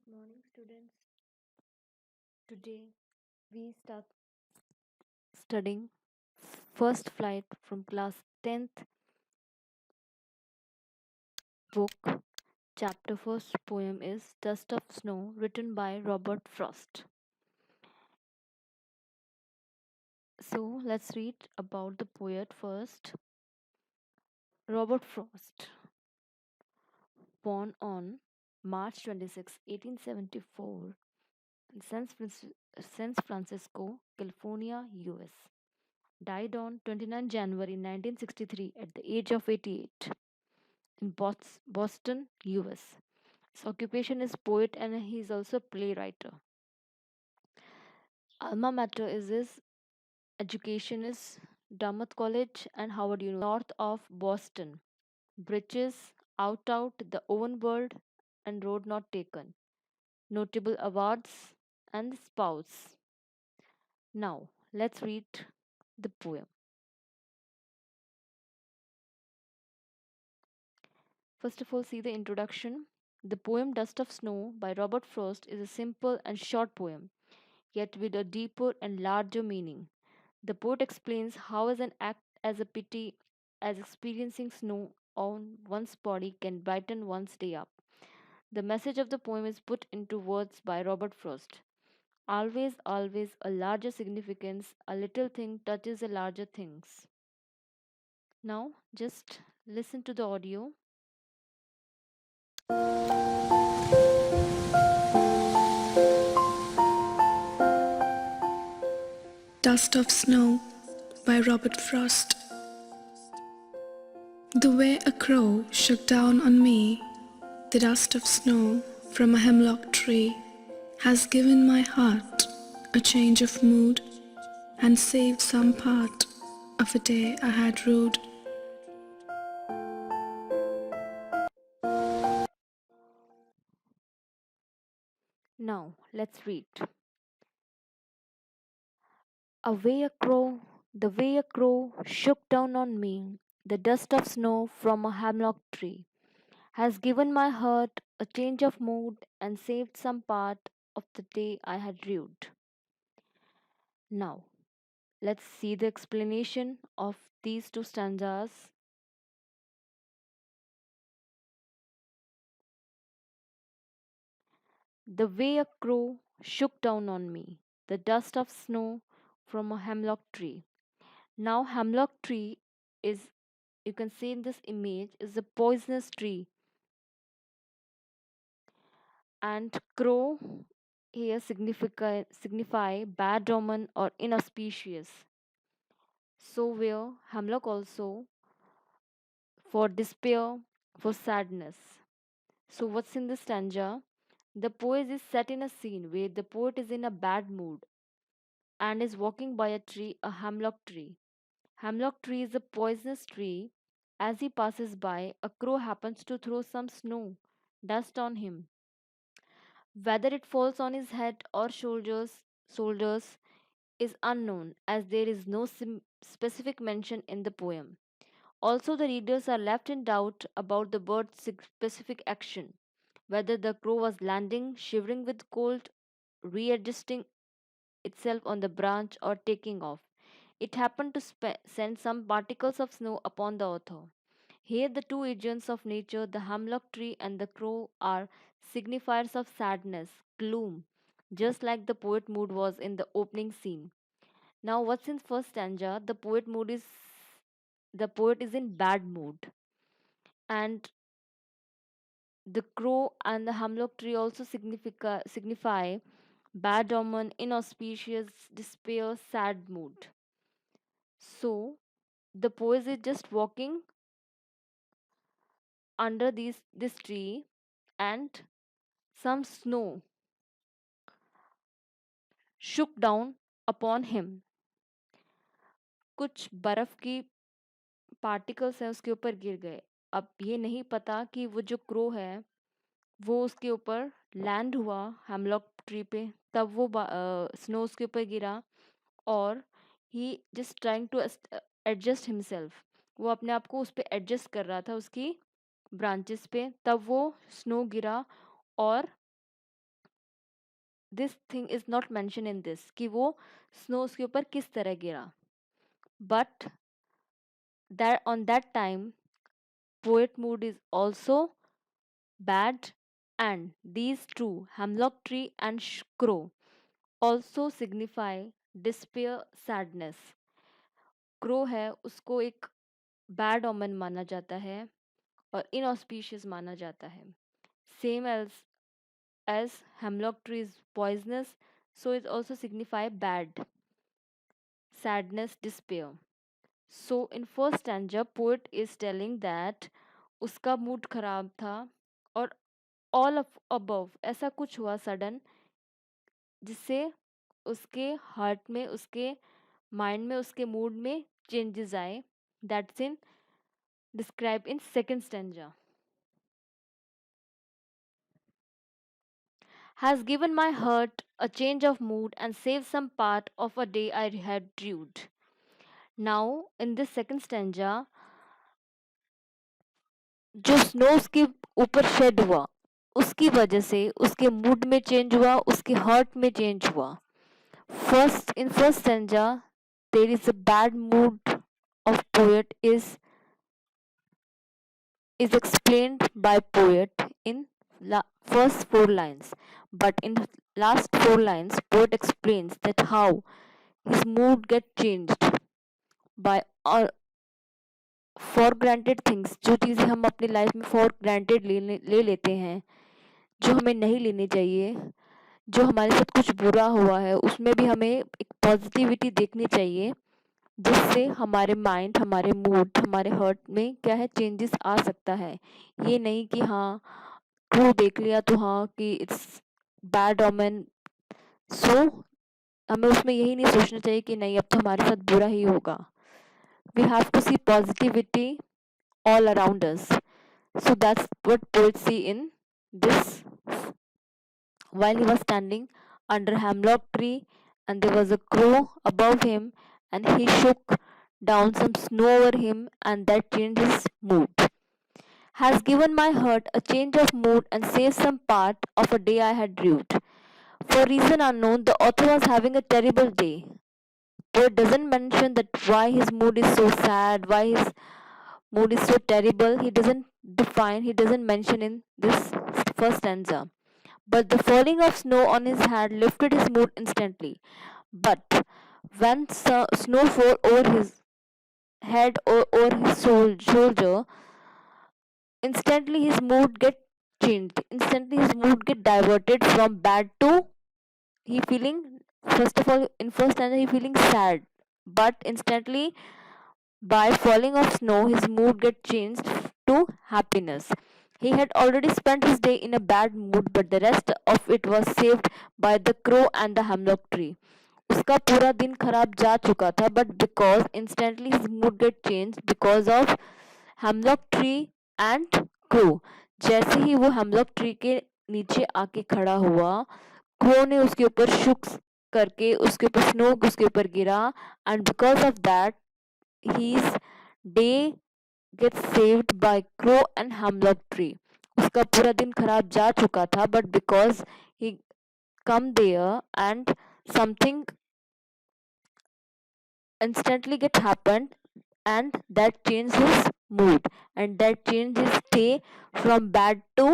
Morning, students. Today we start studying First Flight from class 10th book. Chapter first poem is Dust of Snow, written by Robert Frost. So let's read about the poet first. Robert Frost, born on March 26, 1874, in San Francisco, California, US. Died on 29 January 1963 at the age of 88 in Boston, US. His occupation is poet and he is also playwright. Alma mater is his education is Dartmouth College and Howard University, north of Boston. Bridges, Out, The Owen World, and Road Not Taken. Notable awards and spouse. Now, let's read the poem. First of all, see the introduction. The poem Dust of Snow by Robert Frost is a simple and short poem, yet with a deeper and larger meaning. The poet explains how as an act as a pity as experiencing snow on one's body can brighten one's day up. The message of the poem is put into words by Robert Frost. Always, always a larger significance, a little thing touches the larger things. Now, just listen to the audio. Dust of Snow by Robert Frost. The way a crow shook down on me, the dust of snow from a hemlock tree, has given my heart a change of mood and saved some part of a day I had rode. Now, let's read. Away a crow, the way a crow shook down on me, the dust of snow from a hemlock tree, has given my heart a change of mood and saved some part of the day I had rued. Now, let's see the explanation of these two stanzas. The way a crow shook down on me, the dust of snow from a hemlock tree. Now, hemlock tree is, you can see in this image, is a poisonous tree, and crow here signify bad omen or inauspicious. So where hemlock also for despair, for sadness. So what's in the stanza? The poet is set in a scene where the poet is in a bad mood and is walking by a tree, a hemlock tree. Hemlock tree is a poisonous tree. As he passes by, a crow happens to throw some snow, dust on him. Whether it falls on his head or shoulders is unknown as there is no specific mention in the poem. Also, the readers are left in doubt about the bird's specific action, whether the crow was landing, shivering with cold, readjusting itself on the branch, or taking off. It happened to send some particles of snow upon the author. Here, the two agents of nature, the hemlock tree and the crow, are signifiers of sadness, gloom, just like the poet mood was in the opening scene. Now, what's in first stanza? The poet is in bad mood, and the crow and the hemlock tree also signify bad omen, inauspicious, despair, sad mood. So, the poet is just walking under this tree, and some snow shook down upon him. कुछ बर्फ की particles हैं उसके ऊपर गिर गए. अब ये नहीं पता कि वो जो क्रो है वो उसके ऊपर लैंड हुआ हेमलॉक ट्री पे, तब वो स्नो उसके ऊपर गिरा, और he just trying to adjust himself. वो अपने आप को उस पर एडजस्ट कर रहा था उसकी ब्रांचेस पे, तब वो स्नो गिरा और this thing is not mention in this कि वो स्नो उसके ऊपर किस तरह गिरा, but that on that time poet mood is also bad, and these two, hemlock tree and crow, also signify despair, sadness. Crow है उसको एक बैड ओमन माना जाता है और इनऑस्पिशियस माना जाता है. Same as hemlock tree is poisonous, so it also signify bad, sadness, despair. So in first stanza, poet is telling that उसका मूड खराब था और ऑल ऑफ अबव ऐसा कुछ हुआ सडन जिससे उसके हार्ट में, उसके माइंड में, उसके मूड में चेंजेस आए. That's in describe in second stanza. Has given my heart a change of mood and saved some part of a day I had rued. Now in this second stanza, जो snow उसके ऊपर shade हुआ उसकी वजह से उसके mood में change हुआ, उसके हार्ट में चेंज हुआ. First stanza, there is a bad mood of poet is explained by poet in first four lines, but in last four lines poet explains that how his mood get changed by all for granted things. जो चीज़ें हम अपनी life में for granted ले लेते हैं, जो हमें नहीं लेनी चाहिए, जो हमारे साथ कुछ बुरा हुआ है उसमें भी हमें एक पॉजिटिविटी देखनी चाहिए, जिससे हमारे माइंड, हमारे मूड, हमारे हार्ट में क्या है चेंजेस आ सकता है. ये नहीं कि हाँ क्रू देख लिया तो हाँ कि इट्स बैड ओमेन, सो हमें उसमें यही नहीं सोचना चाहिए कि नहीं अब तो हमारे साथ बुरा ही होगा. We have to see positivity all around us. So that's what poet see in this. While he was standing under a hemlock tree, and there was a crow above him, and he shook down some snow over him, and that changed his mood. Has given my heart a change of mood and saved some part of a day I had rued. For reason unknown, the author was having a terrible day. Poet doesn't mention that why his mood is so sad, why his mood is so terrible. He doesn't define, he doesn't mention in this first stanza. But the falling of snow on his head lifted his mood instantly. But when snow fell over his head or over his shoulder, instantly his mood get changed. Instantly his mood get diverted from bad to he feeling, first of all in first stanza he feeling sad. But instantly by falling of snow, his mood get changed to happiness. He had already spent his day in a bad mood, but the rest of it was saved by the crow and the hemlock tree. उसका पूरा दिन खराब जा चुका था, but because instantly his mood get changed because of hemlock tree and crow. जैसे ही वो hemlock tree के नीचे आके खड़ा हुआ, crow ने उसके ऊपर शुक करके उसके ऊपर स्नो उसके ऊपर गिरा, and because of that his day gets saved by crow and hemlock tree. उसका पूरा दिन खराब जा चुका था, but because he come there and something instantly get happened, and that changed his mood, and that changed his day from bad to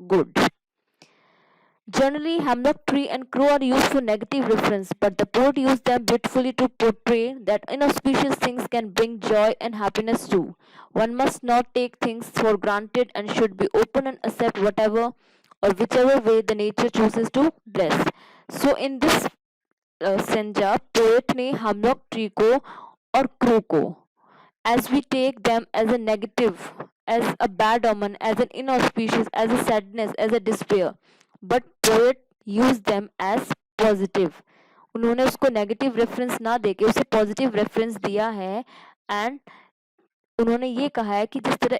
good. Generally, hemlock tree and crow are used for negative reference, but the poet used them beautifully to portray that inauspicious things can bring joy and happiness too. One must not take things for granted and should be open and accept whatever or whichever way the nature chooses to bless. So in this senja, poet ने hemlock tree को और crow को, as we take them as a negative, as a bad omen, as an inauspicious, as a sadness, as a despair, but poet use them as positive. उन्होंने उसको negative reference ना देके उसे positive reference दिया है, and उन्होंने ये कहा है कि जिस तरह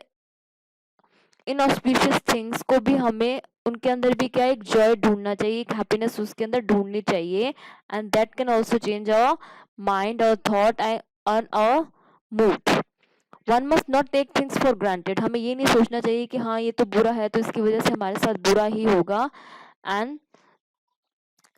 इनऑस्पिशियस थिंग्स को भी हमें उनके अंदर भी क्या एक जॉय ढूंढना चाहिए, एक हैप्पीनेस उसके अंदर ढूंढनी चाहिए, and that can also change our mind, our thought and our mood. One must not take things for granted. हमें ये नहीं सोचना चाहिए कि हाँ ये तो बुरा है तो इसकी वजह से हमारे साथ बुरा ही होगा, and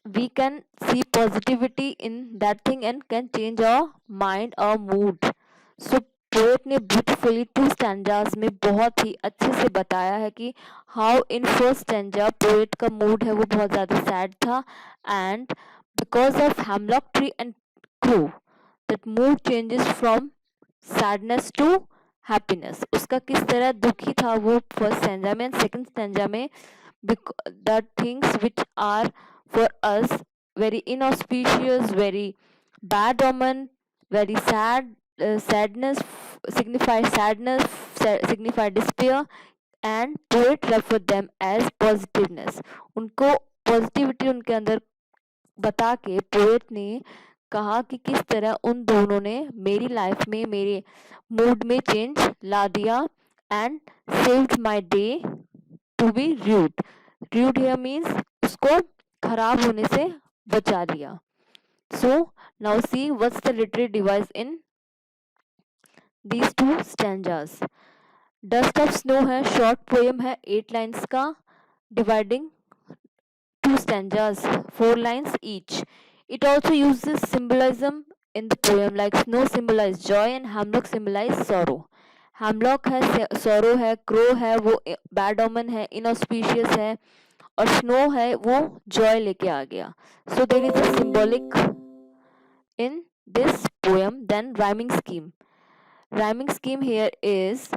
we can see positivity in that thing and can change our mind or mood. So poet ने ब्यूटिफुली टू स्टैंजाज में बहुत ही अच्छे से बताया है कि how in first stanza poet का मूड है वो बहुत ज़्यादा सैड था, and because of hemlock tree and crow that mood changes from sadness to happiness. उसका किस तरह दुखी था वो फर्स्ट स्टैंजा में, एंड सेकंड स्टैंजा में the things which are for us very inauspicious, very bad omen, very sad, sadness signify sadness, signify despair, and poet refer them as positiveness. उनको positivity उनके अंदर बता के पोएट ने कहा कि किस तरह उन दोनों ने मेरी लाइफ में मेरे मूड में चेंज ला दिया and saved my day to be rued. Rued here means उसको खराब होने से बचा लिया. So now see what's the literary device in these two stanzas. Dust of snow है, शॉर्ट पोएम है 8 लाइन्स का, dividing two stanzas, 4 lines each. It also uses symbolism in the poem, like snow symbolize joy and hemlock symbolize sorrow. Hemlock है, sorrow है, crow है वो bad omen है, inauspicious है, और snow है वो joy लेके आ गया. So there is a symbolic in this poem. Then rhyming scheme. Rhyming scheme here is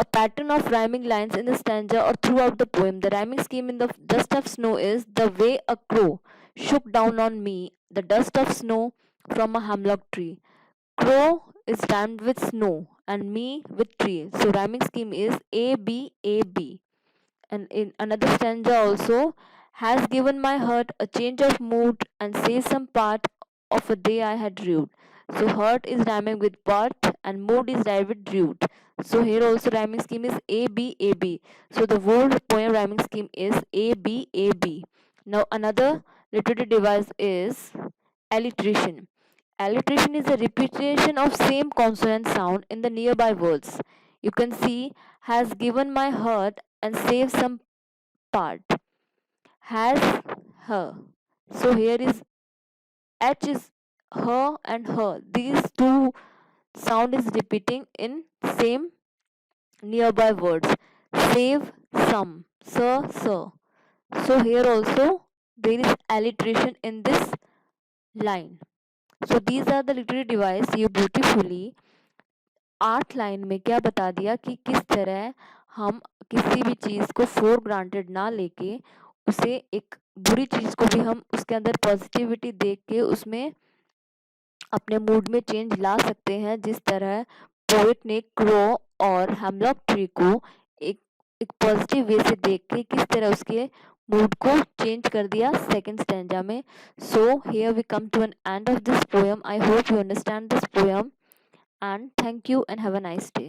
a pattern of rhyming lines in the stanza or throughout the poem. The rhyming scheme in the dust of snow is the way a crow shook down on me, the dust of snow from a hemlock tree. Crow is rhymed with snow and me with tree. So rhyming scheme is A B A B. And in another stanza also, has given my heart a change of mood and says some part of a day I had rued. So heart is rhyming with part and mood is rhymed with rude. So here also rhyming scheme is A B A B. So the whole poem rhyming scheme is A B A B. Now another literary device is alliteration. Alliteration is a repetition of same consonant sound in the nearby words. You can see has given my heart and save some part. Has her. So here is H is her and her. These two sound is repeating in same nearby words. Save some. Sir, sir. So here also there is alliteration in this line. So these are the literary device. You beautifully 8 line में क्या बता दिया कि किस तरह हम किसी भी चीज़ को फॉर ग्रांटेड ना लेके उसे एक बुरी चीज़ को भी हम उसके अंदर पॉजिटिविटी देख के उसमें अपने मूड में चेंज ला सकते हैं. जिस तरह पोएट ने क्रो और हेमलॉक ट्री को एक एक पॉजिटिव वे से देख के किस तरह उसके मूड को चेंज कर दिया सेकंड स्टैंजा में. So here we come to an end of this poem. I hope you understand this poem and thank you and have a nice day.